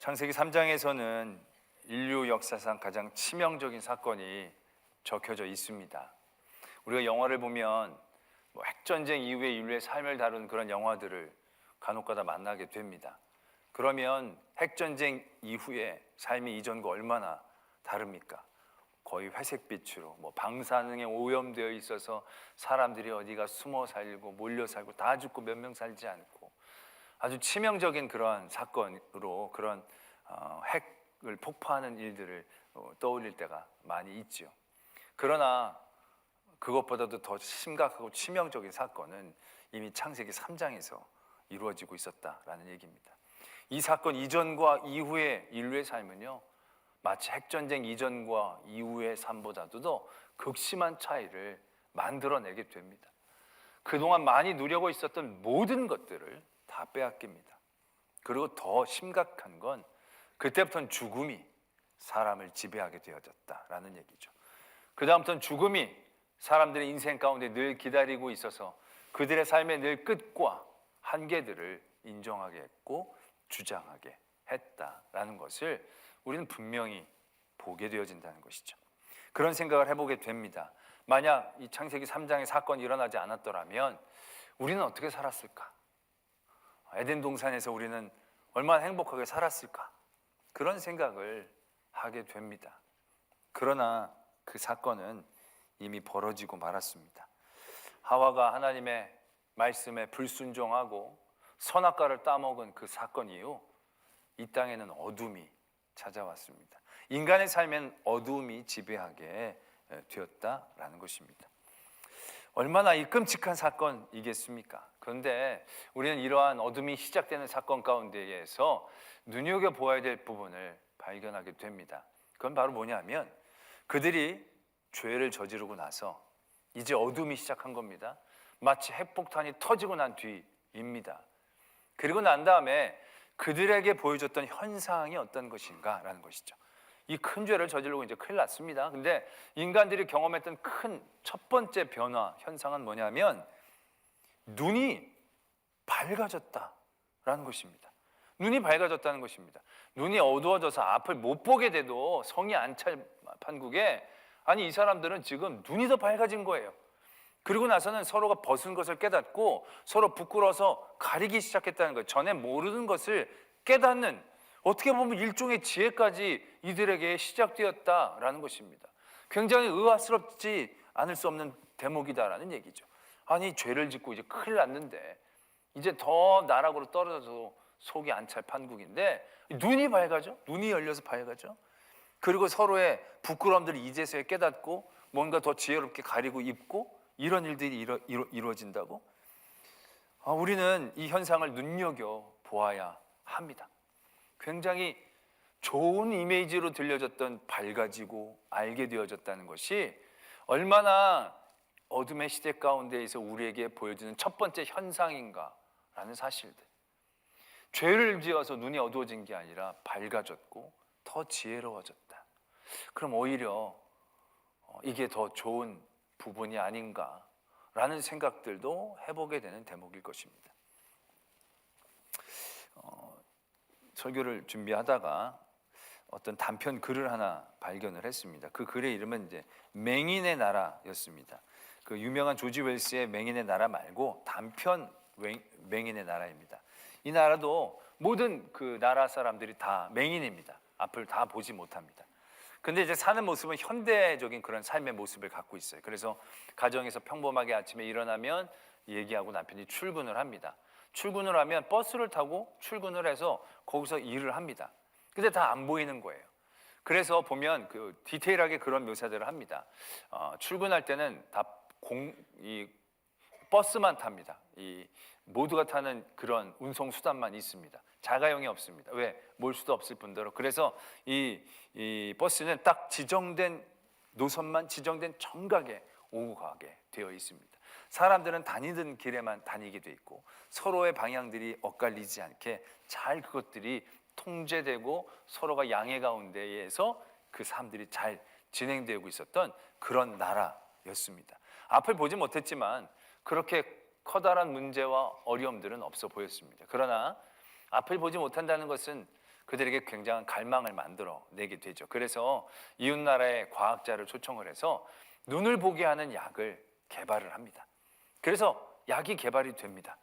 창세기 3장에서는 인류 역사상 가장 치명적인 사건이 적혀져 있습니다. 우리가 영화를 보면 핵전쟁 이후의 인류의 삶을 다룬 그런 영화들을 간혹가다 만나게 됩니다. 그러면 핵전쟁 이후의 삶이 이전과 얼마나 다릅니까? 거의 회색빛으로 방사능에 오염되어 있어서 사람들이 어디가 숨어 살고 몰려 살고 다 죽고 몇 명 살지 않고 아주 치명적인 그러한 사건으로 그런 핵을 폭파하는 일들을 떠올릴 때가 많이 있죠. 그러나 그것보다도 더 심각하고 치명적인 사건은 이미 창세기 3장에서 이루어지고 있었다라는 얘기입니다. 이 사건 이전과 이후의 인류의 삶은요, 마치 핵전쟁 이전과 이후의 삶보다도 더 극심한 차이를 만들어내게 됩니다. 그동안 많이 누리고 있었던 모든 것들을 다 빼앗깁니다. 그리고 더 심각한 건 그때부터는 죽음이 사람을 지배하게 되어졌다라는 얘기죠. 그 다음부터는 죽음이 사람들의 인생 가운데 늘 기다리고 있어서 그들의 삶의 늘 끝과 한계들을 인정하게 했고 주장하게 했다라는 것을 우리는 분명히 보게 되어진다는 것이죠. 그런 생각을 해보게 됩니다. 만약 이 창세기 3장의 사건이 일어나지 않았더라면 우리는 어떻게 살았을까? 에덴 동산에서 우리는 얼마나 행복하게 살았을까? 그런 생각을 하게 됩니다. 그러나 그 사건은 이미 벌어지고 말았습니다. 하와가 하나님의 말씀에 불순종하고 선악과를 따먹은 그 사건 이후 이 땅에는 어둠이 찾아왔습니다. 인간의 삶엔 어둠이 지배하게 되었다라는 것입니다. 얼마나 이 끔찍한 사건이겠습니까? 그런데 우리는 이러한 어둠이 시작되는 사건 가운데에서 눈여겨보아야 될 부분을 발견하게 됩니다. 그건 바로 뭐냐면 그들이 죄를 저지르고 나서 이제 어둠이 시작한 겁니다. 마치 핵폭탄이 터지고 난 뒤입니다. 그리고 난 다음에 그들에게 보여줬던 현상이 어떤 것인가라는 것이죠. 이 큰 죄를 저지르고 이제 큰일 났습니다. 근데 인간들이 경험했던 큰 첫 번째 변화, 현상은 뭐냐면 눈이 밝아졌다라는 것입니다. 눈이 밝아졌다는 것입니다. 눈이 어두워져서 앞을 못 보게 돼도 성이 안 찰 판국에 아니 이 사람들은 지금 눈이 더 밝아진 거예요. 그리고 나서는 서로가 벗은 것을 깨닫고 서로 부끄러워서 가리기 시작했다는 거예요. 전에 모르는 것을 깨닫는 어떻게 보면 일종의 지혜까지 이들에게 시작되었다라는 것입니다. 굉장히 의아스럽지 않을 수 없는 대목이다라는 얘기죠. 아니 죄를 짓고 이제 큰일 났는데 이제 더 나락으로 떨어져서 속이 안 찰 판국인데 눈이 밝아져? 눈이 열려서 밝아져? 그리고 서로의 부끄러움들을 이제서야 깨닫고 뭔가 더 지혜롭게 가리고 입고 이런 일들이 이루어진다고? 우리는 이 현상을 눈여겨보아야 합니다. 굉장히 좋은 이미지로 들려졌던 밝아지고 알게 되어졌다는 것이 얼마나 어둠의 시대 가운데에서 우리에게 보여주는 첫 번째 현상인가라는 사실들. 죄를 지어서 눈이 어두워진 게 아니라 밝아졌고 더 지혜로워졌다. 그럼 오히려 이게 더 좋은 부분이 아닌가라는 생각들도 해보게 되는 대목일 것입니다. 설교를 준비하다가 어떤 단편 글을 하나 발견을 했습니다. 그 글의 이름은 이제 맹인의 나라였습니다. 그 유명한 조지 웰스의 맹인의 나라 말고 단편 맹인의 나라입니다. 이 나라도 모든 그 나라 사람들이 다 맹인입니다. 앞을 다 보지 못합니다. 근데 이제 사는 모습은 현대적인 그런 삶의 모습을 갖고 있어요. 그래서 가정에서 평범하게 아침에 일어나면 얘기하고 남편이 출근을 합니다. 출근을 하면 버스를 타고 출근을 해서 거기서 일을 합니다. 근데 다 안 보이는 거예요. 그래서 보면 그 디테일하게 그런 묘사들을 합니다. 출근할 때는 이 버스만 탑니다. 이 모두가 타는 그런 운송 수단만 있습니다. 자가용이 없습니다. 왜? 몰 수도 없을 뿐더러. 그래서 이 버스는 딱 지정된 노선만 지정된 정각에 오고 가게 되어 있습니다. 사람들은 다니던 길에만 다니게 돼 있고 서로의 방향들이 엇갈리지 않게 잘 그것들이 통제되고 서로가 양해 가운데에서 그 삶들이 잘 진행되고 있었던 그런 나라였습니다. 앞을 보지 못했지만 그렇게 커다란 문제와 어려움들은 없어 보였습니다. 그러나 앞을 보지 못한다는 것은 그들에게 굉장한 갈망을 만들어내게 되죠. 그래서 이웃나라의 과학자를 초청을 해서 눈을 보게 하는 약을 개발을 합니다. 그래서 약이 개발이 됩니다.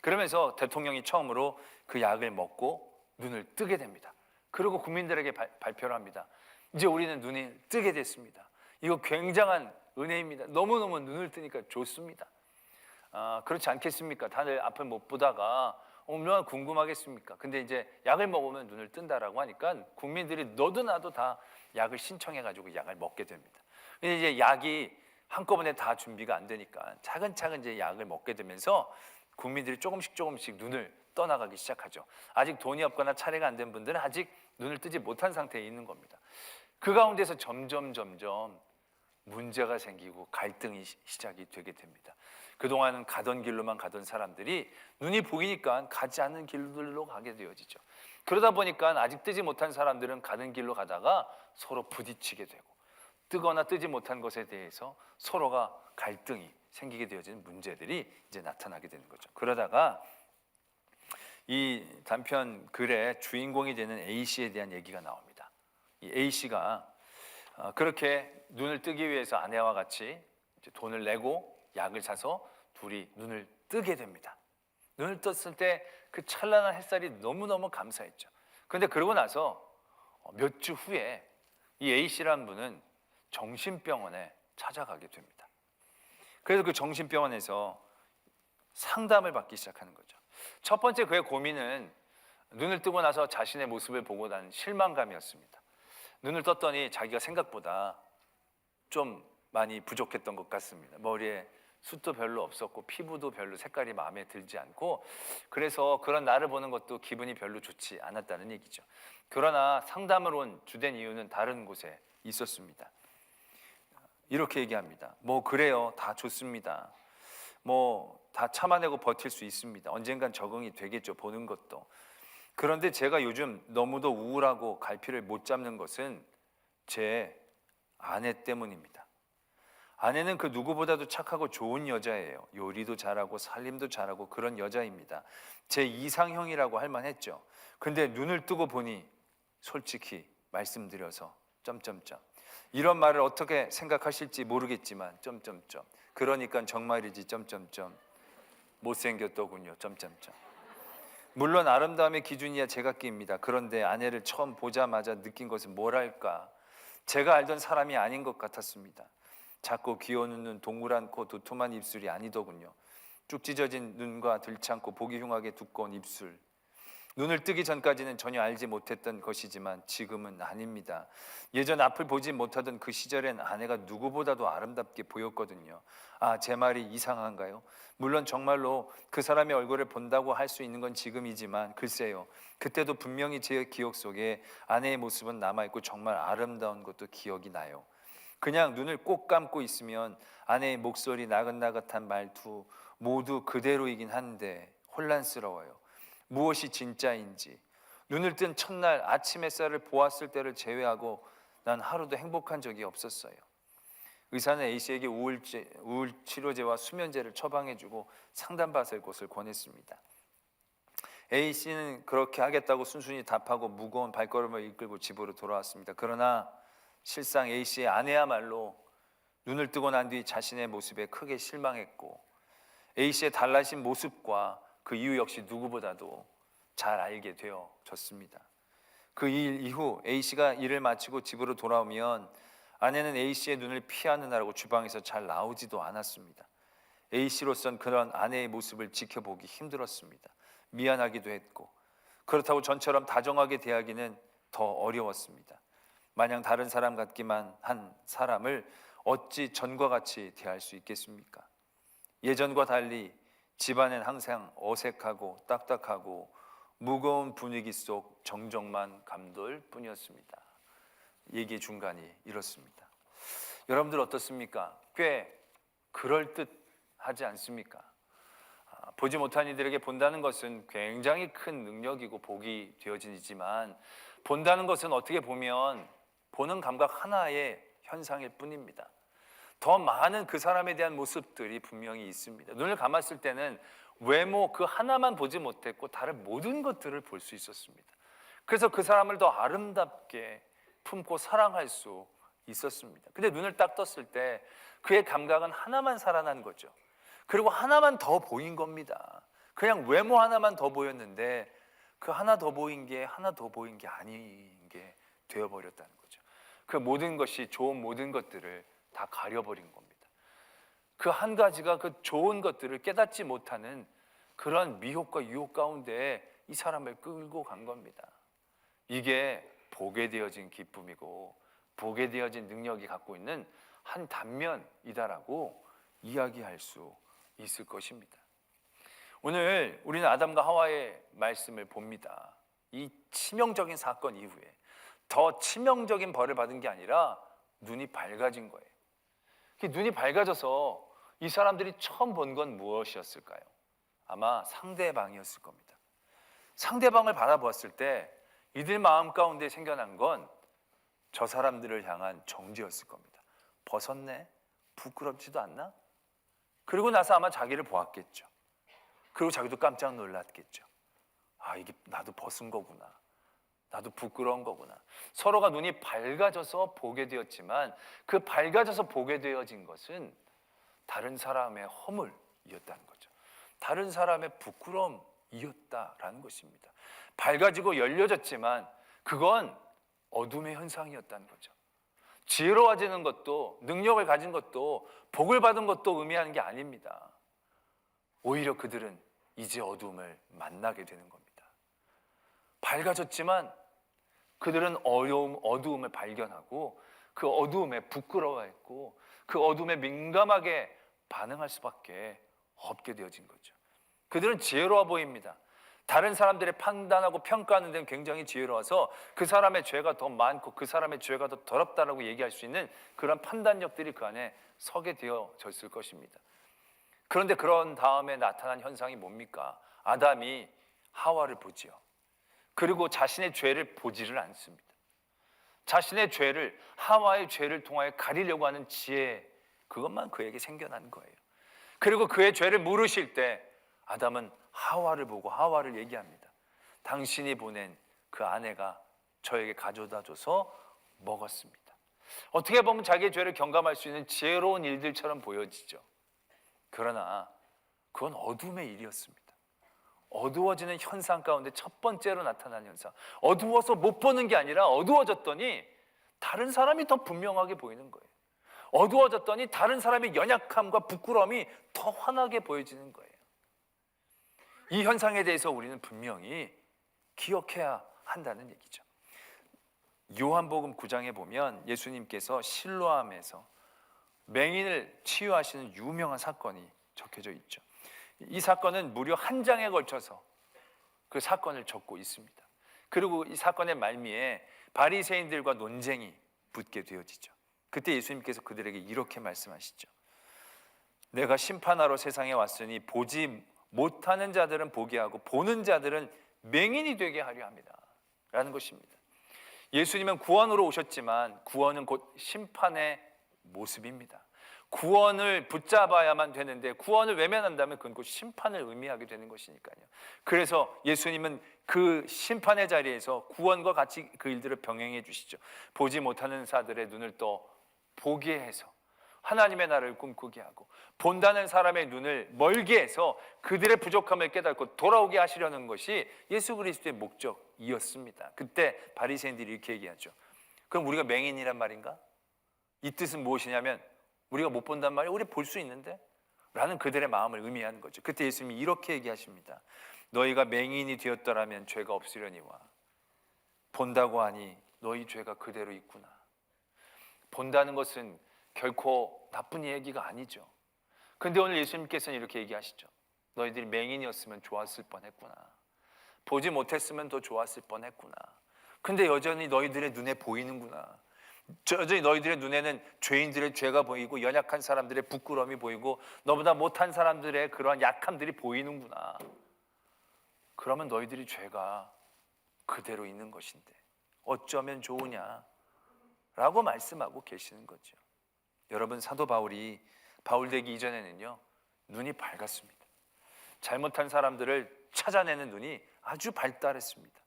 그러면서 대통령이 처음으로 그 약을 먹고 눈을 뜨게 됩니다. 그리고 국민들에게 발표를 합니다. 이제 우리는 눈이 뜨게 됐습니다. 이거 굉장한 은혜입니다. 너무너무 눈을 뜨니까 좋습니다. 그렇지 않겠습니까? 다들 앞을 못 보다가 얼마나 궁금하겠습니까? 근데 이제 약을 먹으면 눈을 뜬다라고 하니까 국민들이 너도 나도 다 약을 신청해가지고 약을 먹게 됩니다. 근데 이제 약이 한꺼번에 다 준비가 안 되니까 차근차근 이제 약을 먹게 되면서 국민들이 조금씩 눈을 떠나가기 시작하죠. 아직 돈이 없거나 차례가 안 된 분들은 아직 눈을 뜨지 못한 상태에 있는 겁니다. 그 가운데서 점점 문제가 생기고 갈등이 시작이 되게 됩니다. 그동안은 가던 길로만 가던 사람들이 눈이 보이니까 가지 않는 길들로 가게 되어지죠. 그러다 보니까 아직 뜨지 못한 사람들은 가는 길로 가다가 서로 부딪히게 되고, 뜨거나 뜨지 못한 것에 대해서 서로가 갈등이 생기게 되어지는 문제들이 이제 나타나게 되는 거죠. 그러다가 이 단편 글의 주인공이 되는 A씨에 대한 얘기가 나옵니다. 이 A씨가 그렇게 눈을 뜨기 위해서 아내와 같이 이제 돈을 내고 약을 사서 둘이 눈을 뜨게 됩니다. 눈을 떴을 때 그 찬란한 햇살이 너무너무 감사했죠. 그런데 그러고 나서 몇 주 후에 이 A씨라는 분은 정신병원에 찾아가게 됩니다. 그래서 그 정신병원에서 상담을 받기 시작하는 거죠. 첫 번째 그의 고민은 눈을 뜨고 나서 자신의 모습을 보고 난 실망감이었습니다. 눈을 떴더니 자기가 생각보다 좀 많이 부족했던 것 같습니다. 머리에 숱도 별로 없었고 피부도 별로 색깔이 마음에 들지 않고, 그래서 그런 나를 보는 것도 기분이 별로 좋지 않았다는 얘기죠. 그러나 상담을 온 주된 이유는 다른 곳에 있었습니다. 이렇게 얘기합니다. 뭐 그래요, 다 좋습니다. 뭐 다 참아내고 버틸 수 있습니다. 언젠간 적응이 되겠죠, 보는 것도. 그런데 제가 요즘 너무도 우울하고 갈피를 못 잡는 것은 제 아내 때문입니다. 아내는 그 누구보다도 착하고 좋은 여자예요. 요리도 잘하고 살림도 잘하고 그런 여자입니다. 제 이상형이라고 할 만했죠. 근데 눈을 뜨고 보니 솔직히 말씀드려서 이런 말을 어떻게 생각하실지 모르겠지만 그러니까 정말이지 못생겼더군요. 물론 아름다움의 기준이야 제각기입니다. 그런데 아내를 처음 보자마자 느낀 것은 뭐랄까, 제가 알던 사람이 아닌 것 같았습니다. 작고 귀여운 눈, 동그란 코, 두툼한 입술이 아니더군요. 쭉 찢어진 눈과 들창고 보기 흉하게 두꺼운 입술. 눈을 뜨기 전까지는 전혀 알지 못했던 것이지만 지금은 아닙니다. 예전 앞을 보지 못하던 그 시절엔 아내가 누구보다도 아름답게 보였거든요. 제 말이 이상한가요? 물론 정말로 그 사람의 얼굴을 본다고 할 수 있는 건 지금이지만 글쎄요, 그때도 분명히 제 기억 속에 아내의 모습은 남아있고 정말 아름다운 것도 기억이 나요. 그냥 눈을 꼭 감고 있으면 아내의 목소리, 나긋나긋한 말투 모두 그대로이긴 한데 혼란스러워요. 무엇이 진짜인지. 눈을 뜬 첫날 아침 햇살을 보았을 때를 제외하고 난 하루도 행복한 적이 없었어요. 의사는 A씨에게 우울 치료제와 수면제를 처방해주고 상담받을 곳을 권했습니다. A씨는 그렇게 하겠다고 순순히 답하고 무거운 발걸음을 이끌고 집으로 돌아왔습니다. 그러나 실상 A씨의 아내야말로 눈을 뜨고 난 뒤 자신의 모습에 크게 실망했고, A씨의 달라진 모습과 그 이유 역시 누구보다도 잘 알게 되어졌습니다. 그 일 이후 A씨가 일을 마치고 집으로 돌아오면 아내는 A씨의 눈을 피하느라고 주방에서 잘 나오지도 않았습니다. A씨로선 그런 아내의 모습을 지켜보기 힘들었습니다. 미안하기도 했고, 그렇다고 전처럼 다정하게 대하기는 더 어려웠습니다. 마냥 다른 사람 같기만 한 사람을 어찌 전과 같이 대할 수 있겠습니까? 예전과 달리 집안은 항상 어색하고 딱딱하고 무거운 분위기 속 정적만 감돌 뿐이었습니다. 얘기의 중간이 이렇습니다. 여러분들 어떻습니까? 꽤 그럴듯하지 않습니까? 보지 못한 이들에게 본다는 것은 굉장히 큰 능력이고 복이 되어지지만, 본다는 것은 어떻게 보면 보는 감각 하나의 현상일 뿐입니다. 더 많은 그 사람에 대한 모습들이 분명히 있습니다. 눈을 감았을 때는 외모 그 하나만 보지 못했고 다른 모든 것들을 볼 수 있었습니다. 그래서 그 사람을 더 아름답게 품고 사랑할 수 있었습니다. 근데 눈을 딱 떴을 때 그의 감각은 하나만 살아난 거죠. 그리고 하나만 더 보인 겁니다. 그냥 외모 하나만 더 보였는데 그 하나 더 보인 게 아닌 게 되어버렸다는 거죠. 그 모든 것이 좋은 모든 것들을 다 가려버린 겁니다. 그 한 가지가 그 좋은 것들을 깨닫지 못하는 그런 미혹과 유혹 가운데 이 사람을 끌고 간 겁니다. 이게 보게 되어진 기쁨이고 보게 되어진 능력이 갖고 있는 한 단면이다라고 이야기할 수 있을 것입니다. 오늘 우리는 아담과 하와의 말씀을 봅니다. 이 치명적인 사건 이후에 더 치명적인 벌을 받은 게 아니라 눈이 밝아진 거예요. 눈이 밝아져서 이 사람들이 처음 본 건 무엇이었을까요? 아마 상대방이었을 겁니다. 상대방을 바라보았을 때 이들 마음 가운데 생겨난 건 저 사람들을 향한 정죄였을 겁니다. 벗었네? 부끄럽지도 않나? 그리고 나서 아마 자기를 보았겠죠. 그리고 자기도 깜짝 놀랐겠죠. 아, 이게 나도 벗은 거구나. 나도 부끄러운 거구나. 서로가 눈이 밝아져서 보게 되었지만 그 밝아져서 보게 되어진 것은 다른 사람의 허물이었다는 거죠. 다른 사람의 부끄러움이었다라는 것입니다. 밝아지고 열려졌지만 그건 어둠의 현상이었다는 거죠. 지혜로워지는 것도 능력을 가진 것도 복을 받은 것도 의미하는 게 아닙니다. 오히려 그들은 이제 어둠을 만나게 되는 겁니다. 밝아졌지만 그들은 어두움을 발견하고 그 어두움에 부끄러워했고 그 어둠에 민감하게 반응할 수밖에 없게 되어진 거죠. 그들은 지혜로워 보입니다. 다른 사람들의 판단하고 평가하는 데는 굉장히 지혜로워서 그 사람의 죄가 더 많고 그 사람의 죄가 더 더럽다라고 얘기할 수 있는 그런 판단력들이 그 안에 서게 되어졌을 것입니다. 그런데 그런 다음에 나타난 현상이 뭡니까? 아담이 하와를 보지요. 그리고 자신의 죄를 보지를 않습니다. 자신의 죄를, 하와의 죄를 통하여 가리려고 하는 지혜, 그것만 그에게 생겨난 거예요. 그리고 그의 죄를 물으실 때 아담은 하와를 보고 하와를 얘기합니다. 당신이 보낸 그 아내가 저에게 가져다 줘서 먹었습니다. 어떻게 보면 자기의 죄를 경감할 수 있는 지혜로운 일들처럼 보여지죠. 그러나 그건 어둠의 일이었습니다. 어두워지는 현상 가운데 첫 번째로 나타난 현상. 어두워서 못 보는 게 아니라 어두워졌더니 다른 사람이 더 분명하게 보이는 거예요. 어두워졌더니 다른 사람의 연약함과 부끄러움이 더 환하게 보여지는 거예요. 이 현상에 대해서 우리는 분명히 기억해야 한다는 얘기죠. 요한복음 9장에 보면 예수님께서 실로암에서 맹인을 치유하시는 유명한 사건이 적혀져 있죠. 이 사건은 무려 한 장에 걸쳐서 그 사건을 적고 있습니다. 그리고 이 사건의 말미에 바리새인들과 논쟁이 붙게 되어지죠. 그때 예수님께서 그들에게 이렇게 말씀하시죠. 내가 심판하러 세상에 왔으니 보지 못하는 자들은 보게 하고 보는 자들은 맹인이 되게 하려 합니다 라는 것입니다. 예수님은 구원으로 오셨지만 구원은 곧 심판의 모습입니다. 구원을 붙잡아야만 되는데 구원을 외면한다면 그건 곧 심판을 의미하게 되는 것이니까요. 그래서 예수님은 그 심판의 자리에서 구원과 같이 그 일들을 병행해 주시죠. 보지 못하는 자들의 눈을 또 보게 해서 하나님의 나라를 꿈꾸게 하고 본다는 사람의 눈을 멀게 해서 그들의 부족함을 깨닫고 돌아오게 하시려는 것이 예수 그리스도의 목적이었습니다. 그때 바리새인들이 이렇게 얘기하죠. 그럼 우리가 맹인이란 말인가? 이 뜻은 무엇이냐면 우리가 못 본단 말이야? 우리 볼 수 있는데? 라는 그들의 마음을 의미하는 거죠. 그때 예수님이 이렇게 얘기하십니다. 너희가 맹인이 되었더라면 죄가 없으려니와 본다고 하니 너희 죄가 그대로 있구나. 본다는 것은 결코 나쁜 얘기가 아니죠. 근데 오늘 예수님께서는 이렇게 얘기하시죠. 너희들이 맹인이었으면 좋았을 뻔했구나. 보지 못했으면 더 좋았을 뻔했구나. 근데 여전히 너희들의 눈에 보이는구나. 여전히 너희들의 눈에는 죄인들의 죄가 보이고 연약한 사람들의 부끄러움이 보이고 너보다 못한 사람들의 그러한 약함들이 보이는구나. 그러면 너희들이 죄가 그대로 있는 것인데 어쩌면 좋으냐 라고 말씀하고 계시는 거죠. 여러분, 사도 바울이 바울 되기 이전에는요 눈이 밝았습니다. 잘못한 사람들을 찾아내는 눈이 아주 발달했습니다.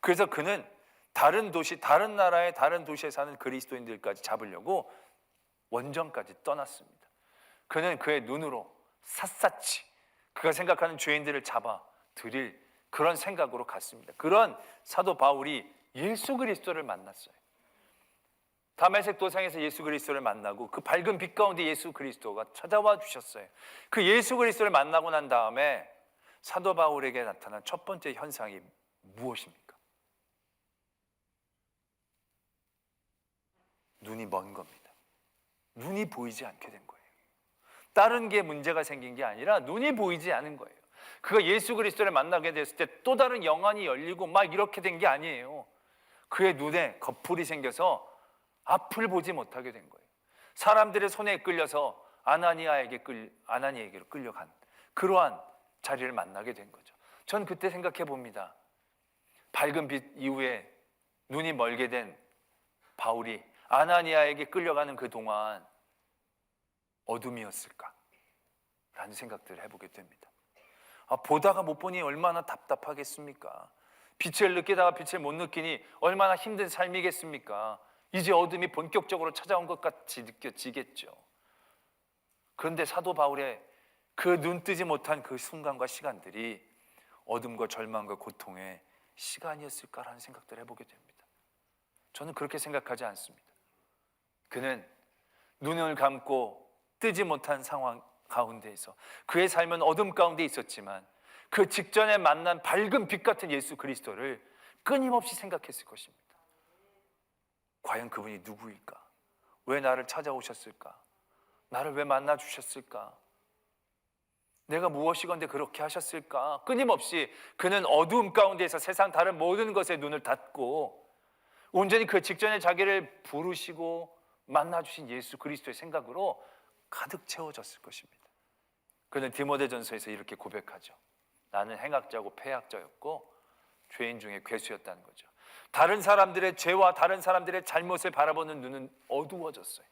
그래서 그는 다른 도시, 다른 나라의 다른 도시에 사는 그리스도인들까지 잡으려고 원정까지 떠났습니다. 그는 그의 눈으로 샅샅이 그가 생각하는 죄인들을 잡아 들일 그런 생각으로 갔습니다. 그런 사도 바울이 예수 그리스도를 만났어요. 다메섹 도상에서 예수 그리스도를 만나고 그 밝은 빛 가운데 예수 그리스도가 찾아와 주셨어요. 그 예수 그리스도를 만나고 난 다음에 사도 바울에게 나타난 첫 번째 현상이 무엇입니까? 눈이 먼 겁니다. 눈이 보이지 않게 된 거예요. 다른 게 문제가 생긴 게 아니라 눈이 보이지 않은 거예요. 그가 예수 그리스도를 만나게 됐을 때 또 다른 영안이 열리고 막 이렇게 된 게 아니에요. 그의 눈에 거풀이 생겨서 앞을 보지 못하게 된 거예요. 사람들의 손에 끌려서 아나니에게로 끌려간 그러한 자리를 만나게 된 거죠. 전 그때 생각해 봅니다. 밝은 빛 이후에 눈이 멀게 된 바울이 아나니아에게 끌려가는 그 동안 어둠이었을까? 라는 생각들을 해보게 됩니다. 보다가 못 보니 얼마나 답답하겠습니까? 빛을 느끼다가 빛을 못 느끼니 얼마나 힘든 삶이겠습니까? 이제 어둠이 본격적으로 찾아온 것 같이 느껴지겠죠. 그런데 사도 바울의 그 눈 뜨지 못한 그 순간과 시간들이 어둠과 절망과 고통의 시간이었을까라는 생각들을 해보게 됩니다. 저는 그렇게 생각하지 않습니다. 그는 눈을 감고 뜨지 못한 상황 가운데에서 그의 삶은 어둠 가운데 있었지만 그 직전에 만난 밝은 빛 같은 예수 그리스도를 끊임없이 생각했을 것입니다. 과연 그분이 누구일까? 왜 나를 찾아오셨을까? 나를 왜 만나 주셨을까? 내가 무엇이건데 그렇게 하셨을까? 끊임없이 그는 어두움 가운데에서 세상 다른 모든 것에 눈을 닫고 온전히 그 직전에 자기를 부르시고 만나 주신 예수 그리스도의 생각으로 가득 채워졌을 것입니다. 그는 디모데전서에서 이렇게 고백하죠. 나는 행악자고 패악자였고 죄인 중에 괴수였다는 거죠. 다른 사람들의 죄와 다른 사람들의 잘못을 바라보는 눈은 어두워졌어요.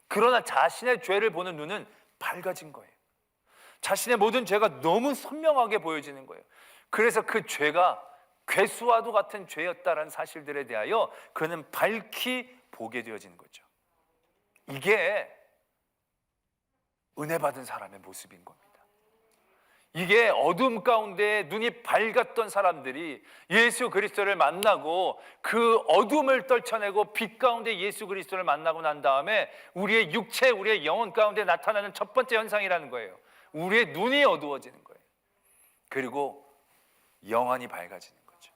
그러나 자신의 죄를 보는 눈은 밝아진 거예요. 자신의 모든 죄가 너무 선명하게 보여지는 거예요. 그래서 그 죄가 괴수와도 같은 죄였다는 사실들에 대하여 그는 밝히 보게 되어지는 거죠. 이게 은혜 받은 사람의 모습인 겁니다. 이게 어둠 가운데 눈이 밝았던 사람들이 예수 그리스도를 만나고 그 어둠을 떨쳐내고 빛 가운데 예수 그리스도를 만나고 난 다음에 우리의 육체, 우리의 영혼 가운데 나타나는 첫 번째 현상이라는 거예요. 우리의 눈이 어두워지는 거예요. 그리고 영안이 밝아지는 거죠.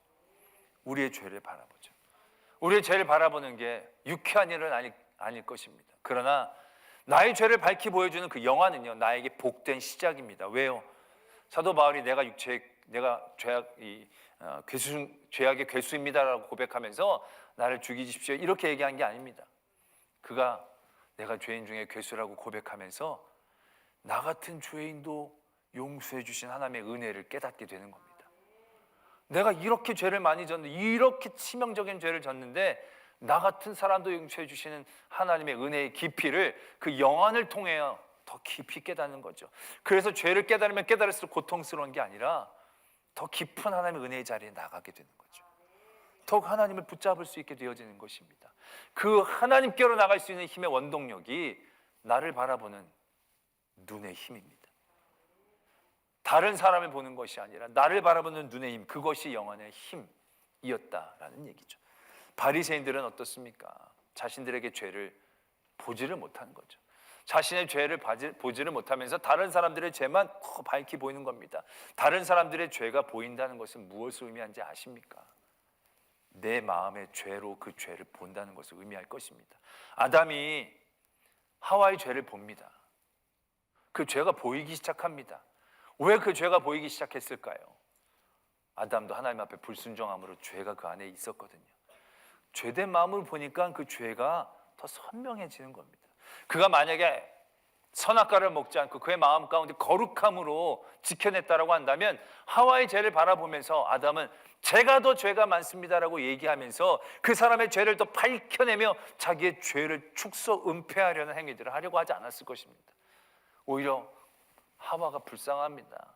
우리의 죄를 바라보죠. 우리의 죄를 바라보는 게 유쾌한 일은 아닐 것입니다. 그러나 나의 죄를 밝히 보여주는 그 영안은요, 나에게 복된 시작입니다. 왜요? 사도 바울이 내가 죄악의 괴수입니다라고 고백하면서 나를 죽이십시오 이렇게 얘기한 게 아닙니다. 그가 내가 죄인 중에 괴수라고 고백하면서 나 같은 죄인도 용서해 주신 하나님의 은혜를 깨닫게 되는 겁니다. 내가 이렇게 죄를 많이 졌는데, 이렇게 치명적인 죄를 졌는데 나 같은 사람도 용서해 주시는 하나님의 은혜의 깊이를 그 영안을 통해 더 깊이 깨닫는 거죠. 그래서 죄를 깨달으면 깨달을수록 고통스러운 게 아니라 더 깊은 하나님의 은혜의 자리에 나가게 되는 거죠. 더욱 하나님을 붙잡을 수 있게 되어지는 것입니다. 그 하나님께로 나갈 수 있는 힘의 원동력이 나를 바라보는 눈의 힘입니다. 다른 사람을 보는 것이 아니라 나를 바라보는 눈의 힘, 그것이 영안의 힘이었다라는 얘기죠. 바리새인들은 어떻습니까? 자신들에게 죄를 보지를 못하는 거죠. 자신의 죄를 보지를 못하면서 다른 사람들의 죄만 밝히 보이는 겁니다. 다른 사람들의 죄가 보인다는 것은 무엇을 의미하는지 아십니까? 내 마음의 죄로 그 죄를 본다는 것을 의미할 것입니다. 아담이 하와의 죄를 봅니다. 그 죄가 보이기 시작합니다. 왜 그 죄가 보이기 시작했을까요? 아담도 하나님 앞에 불순종함으로 죄가 그 안에 있었거든요. 죄된 마음을 보니까 그 죄가 더 선명해지는 겁니다. 그가 만약에 선악과를 먹지 않고 그의 마음 가운데 거룩함으로 지켜냈다라고 한다면 하와의 죄를 바라보면서 아담은 제가 더 죄가 많습니다라고 얘기하면서 그 사람의 죄를 더 밝혀내며 자기의 죄를 축소 은폐하려는 행위들을 하려고 하지 않았을 것입니다. 오히려 하와가 불쌍합니다.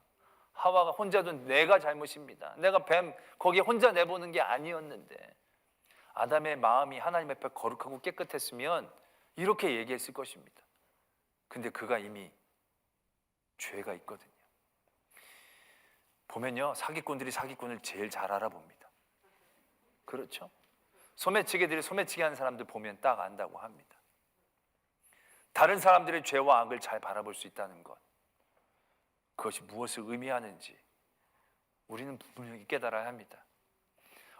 하와가 혼자 둔 내가 잘못입니다. 내가 뱀 거기에 혼자 내보는 게 아니었는데, 아담의 마음이 하나님 앞에 거룩하고 깨끗했으면 이렇게 얘기했을 것입니다. 근데 그가 이미 죄가 있거든요. 보면요, 사기꾼들이 사기꾼을 제일 잘 알아봅니다. 그렇죠? 소매치기들이 소매치기 하는 사람들 보면 딱 안다고 합니다. 다른 사람들의 죄와 악을 잘 바라볼 수 있다는 것, 그것이 무엇을 의미하는지 우리는 분명히 깨달아야 합니다.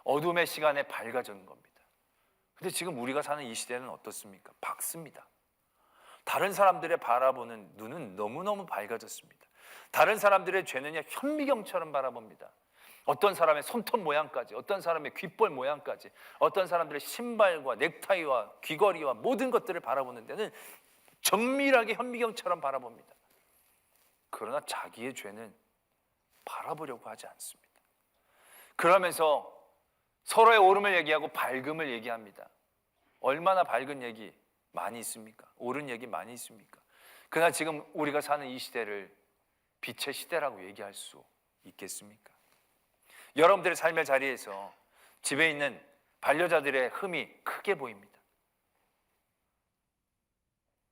어둠의 시간에 밝아지는 겁니다. 근데 지금 우리가 사는 이 시대는 어떻습니까? 밝습니다. 다른 사람들의 바라보는 눈은 너무너무 밝아졌습니다. 다른 사람들의 죄는요, 현미경처럼 바라봅니다. 어떤 사람의 손톱 모양까지, 어떤 사람의 귓볼 모양까지, 어떤 사람들의 신발과 넥타이와 귀걸이와 모든 것들을 바라보는 데는 정밀하게 현미경처럼 바라봅니다. 그러나 자기의 죄는 바라보려고 하지 않습니다. 그러면서 서로의 옳음을 얘기하고 밝음을 얘기합니다. 얼마나 밝은 얘기 많이 있습니까? 옳은 얘기 많이 있습니까? 그러나 지금 우리가 사는 이 시대를 빛의 시대라고 얘기할 수 있겠습니까? 여러분들의 삶의 자리에서 집에 있는 반려자들의 흠이 크게 보입니다.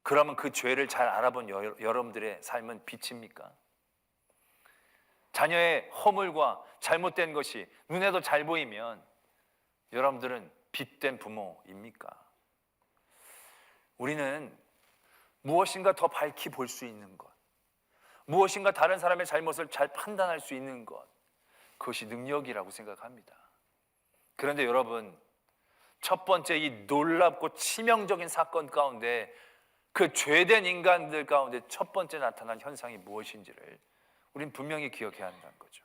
그러면 그 죄를 잘 알아본 여러분들의 삶은 빛입니까? 자녀의 허물과 잘못된 것이 눈에도 잘 보이면 여러분들은 빛된 부모입니까? 우리는 무엇인가 더 밝히 볼 수 있는 것, 무엇인가 다른 사람의 잘못을 잘 판단할 수 있는 것, 그것이 능력이라고 생각합니다. 그런데 여러분, 첫 번째 이 놀랍고 치명적인 사건 가운데 그 죄된 인간들 가운데 첫 번째 나타난 현상이 무엇인지를 우린 분명히 기억해야 한다는 거죠.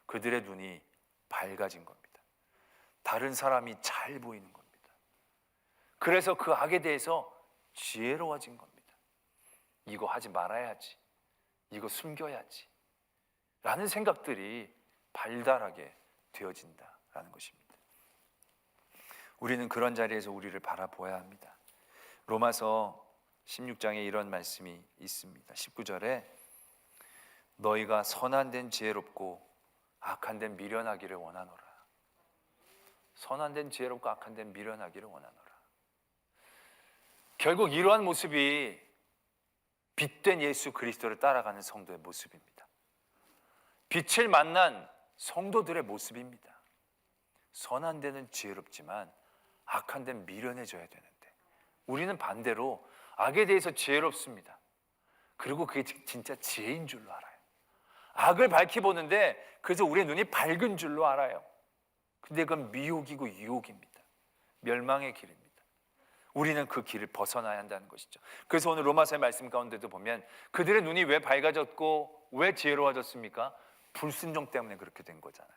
그들의 눈이 밝아진 겁니다. 다른 사람이 잘 보이는 겁니다. 그래서 그 악에 대해서 지혜로워진 겁니다. 이거 하지 말아야지, 이거 숨겨야지 라는 생각들이 발달하게 되어진다라는 것입니다. 우리는 그런 자리에서 우리를 바라보아야 합니다. 로마서 16장에 이런 말씀이 있습니다. 19절에 너희가 선한 데는 지혜롭고 악한 데는 미련하기를 원하노라. 선한 데는 지혜롭고 악한 데는 미련하기를 원하노라. 결국 이러한 모습이 빛된 예수 그리스도를 따라가는 성도의 모습입니다. 빛을 만난 성도들의 모습입니다. 선한 데는 지혜롭지만 악한 데는 미련해져야 되는데 우리는 반대로 악에 대해서 지혜롭습니다. 그리고 그게 진짜 지혜인 줄로 알아요. 악을 밝히 보는데 그래서 우리의 눈이 밝은 줄로 알아요. 근데 그건 미혹이고 유혹입니다. 멸망의 길입니다. 우리는 그 길을 벗어나야 한다는 것이죠. 그래서 오늘 로마서의 말씀 가운데도 보면 그들의 눈이 왜 밝아졌고 왜 지혜로워졌습니까? 불순종 때문에 그렇게 된 거잖아요.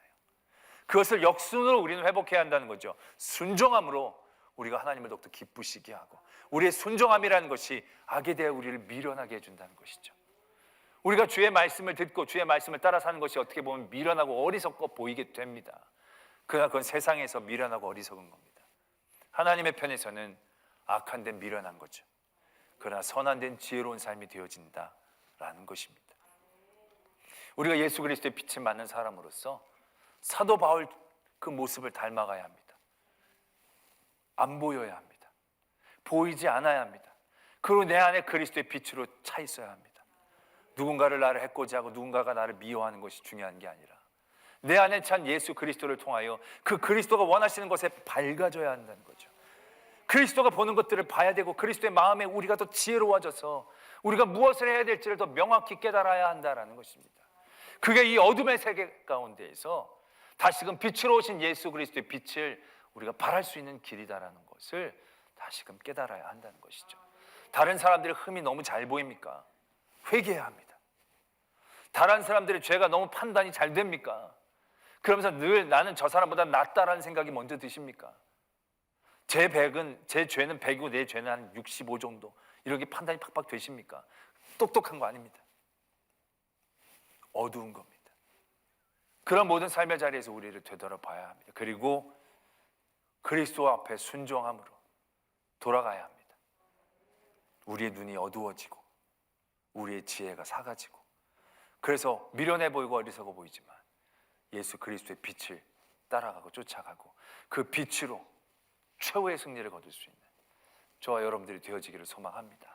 그것을 역순으로 우리는 회복해야 한다는 거죠. 순종함으로 우리가 하나님을 더욱더 기쁘시게 하고 우리의 순종함이라는 것이 악에 대해 우리를 미련하게 해준다는 것이죠. 우리가 주의 말씀을 듣고 주의 말씀을 따라 사는 것이 어떻게 보면 미련하고 어리석고 보이게 됩니다. 그러나 그건 세상에서 미련하고 어리석은 겁니다. 하나님의 편에서는 악한 데는 미련한 거죠. 그러나 선한 데는 지혜로운 삶이 되어진다라는 것입니다. 우리가 예수 그리스도의 빛을 맞는 사람으로서 사도 바울 그 모습을 닮아가야 합니다. 안 보여야 합니다. 보이지 않아야 합니다. 그리고 내 안에 그리스도의 빛으로 차 있어야 합니다. 누군가를 나를 해코지 하고 누군가가 나를 미워하는 것이 중요한 게 아니라 내 안에 찬 예수 그리스도를 통하여 그 그리스도가 원하시는 것에 밝아져야 한다는 거죠. 그리스도가 보는 것들을 봐야 되고 그리스도의 마음에 우리가 더 지혜로워져서 우리가 무엇을 해야 될지를 더 명확히 깨달아야 한다는 것입니다. 그게 이 어둠의 세계 가운데에서 다시금 빛으로 오신 예수 그리스도의 빛을 우리가 발할 수 있는 길이다라는 것을 다시금 깨달아야 한다는 것이죠. 다른 사람들의 흠이 너무 잘 보입니까? 회개해야 합니다. 다른 사람들의 죄가 너무 판단이 잘 됩니까? 그러면서 늘 나는 저 사람보다 낫다라는 생각이 먼저 드십니까? 제 죄는 100이고 내 죄는 한 65 정도 이렇게 판단이 팍팍 되십니까? 똑똑한 거 아닙니다. 어두운 겁니다. 그런 모든 삶의 자리에서 우리를 되돌아봐야 합니다. 그리고 그리스도 앞에 순종함으로 돌아가야 합니다. 우리의 눈이 어두워지고 우리의 지혜가 사라지고 그래서 미련해 보이고 어리석어 보이지만 예수 그리스도의 빛을 따라가고 쫓아가고 그 빛으로 최후의 승리를 거둘 수 있는 저와 여러분들이 되어지기를 소망합니다.